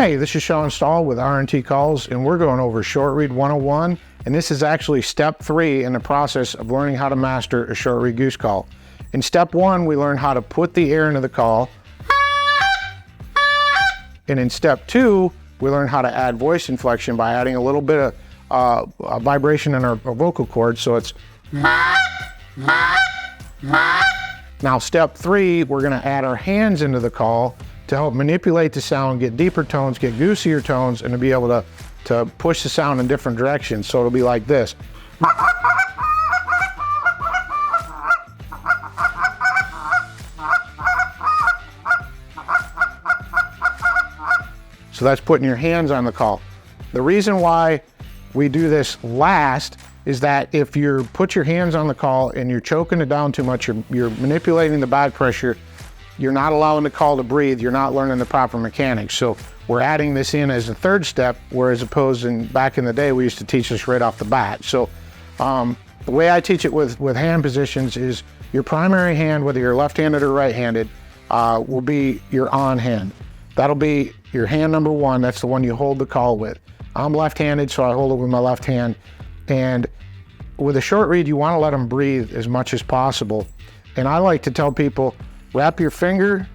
Hey, this is Sean Stahl with R&T Calls, and we're going over Short Read 101, and this is actually step 3 in the process of learning how to master a short read goose call. In step 1, we learn how to put the air into the call, and in step 2, we learn how to add voice inflection by adding a little bit of vibration in our vocal cords, so it's now step 3, we're going to add our hands into the call to help manipulate the sound, get deeper tones, get goosier tones, and to be able to push the sound in different directions. So it'll be like this. So that's putting your hands on the call. The reason why we do this last is that if you put your hands on the call and you're choking it down too much, you're manipulating the back pressure, you're not allowing the call to breathe, you're not learning the proper mechanics. So we're adding this in as a third step, whereas opposed back in the day, we used to teach this right off the bat. So the way I teach it with hand positions is your primary hand, whether you're left-handed or right-handed, will be your on hand. That'll be your hand number 1, that's the one you hold the call with. I'm left-handed, so I hold it with my left hand. And with a short read, you want to let them breathe as much as possible. And I like to tell people, wrap your finger,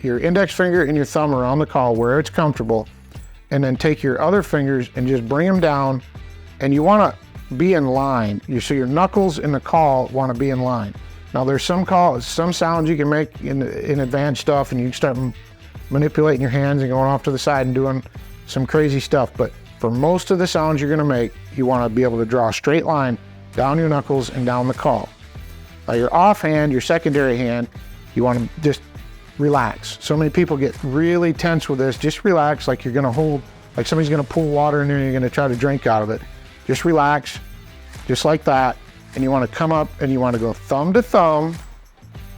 your index finger and your thumb around the call where it's comfortable, and then take your other fingers and just bring them down, and you want to be in line. So your knuckles in the call want to be in line. Now there's some sounds you can make in advanced stuff, and you can start manipulating your hands and going off to the side and doing some crazy stuff, but for most of the sounds you're going to make, you want to be able to draw a straight line down your knuckles and down the call. Now your offhand, your secondary hand, you want to just relax. So many people get really tense with this. Just relax, like you're going to hold, like somebody's going to pull water in there and you're going to try to drink out of it. Just relax, just like that. And you want to come up and you want to go thumb to thumb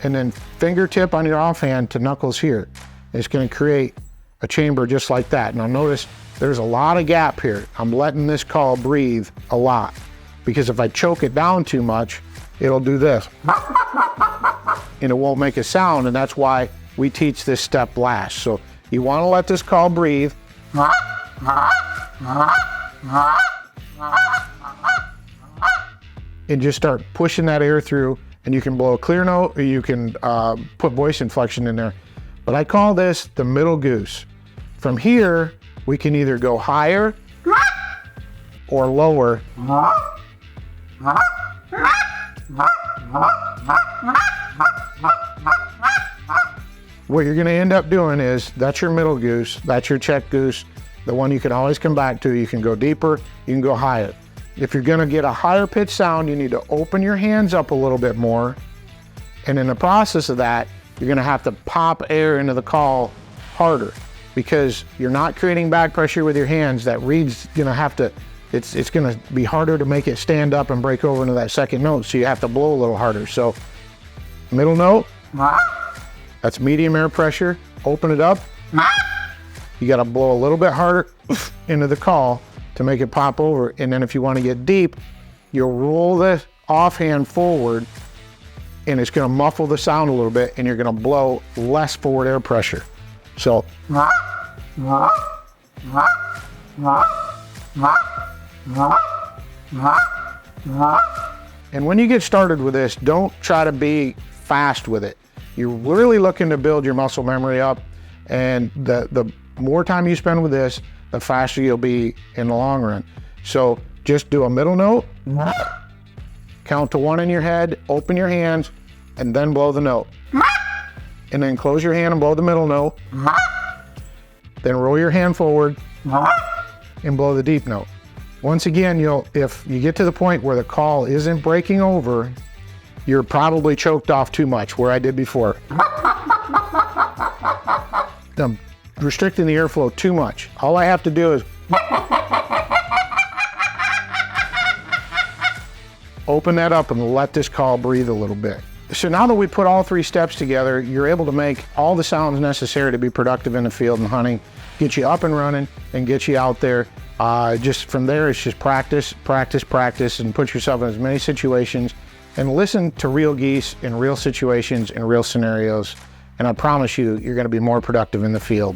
and then fingertip on your offhand to knuckles here. It's going to create a chamber just like that. Now notice there's a lot of gap here. I'm letting this call breathe a lot, because if I choke it down too much, it'll do this. And it won't make a sound, and that's why we teach this step last. So you want to let this call breathe. And just start pushing that air through, and you can blow a clear note or you can put voice inflection in there. But I call this the middle goose. From here, we can either go higher or lower. What you're going to end up doing is, that's your middle goose, that's your check goose, the one you can always come back to. You can go deeper, you can go higher. If you're going to get a higher pitch sound, you need to open your hands up a little bit more, and in the process of that, you're going to have to pop air into the call harder, because you're not creating back pressure with your hands. That read's going to have to, it's going to be harder to make it stand up and break over into that second note, so you have to blow a little harder. So middle note, that's medium air pressure. Open it up. You got to blow a little bit harder into the call to make it pop over. And then if you want to get deep, you'll roll the offhand forward, and it's going to muffle the sound a little bit, and you're going to blow less forward air pressure. So and when you get started with this, don't try to be fast with it. You're really looking to build your muscle memory up, and the more time you spend with this, the faster you'll be in the long run. So just do a middle note, count to 1 in your head, open your hands, and then blow the note. And then close your hand and blow the middle note. Then roll your hand forward and blow the deep note. Once again, if you get to the point where the call isn't breaking over, you're probably choked off too much, where I did before. I'm restricting the airflow too much. All I have to do is open that up and let this call breathe a little bit. So now that we put all 3 steps together, you're able to make all the sounds necessary to be productive in the field and hunting, get you up and running, and get you out there. Just from there, it's just practice, practice, practice, and put yourself in as many situations and listen to real geese in real situations, in real scenarios. And I promise you, you're going to be more productive in the field.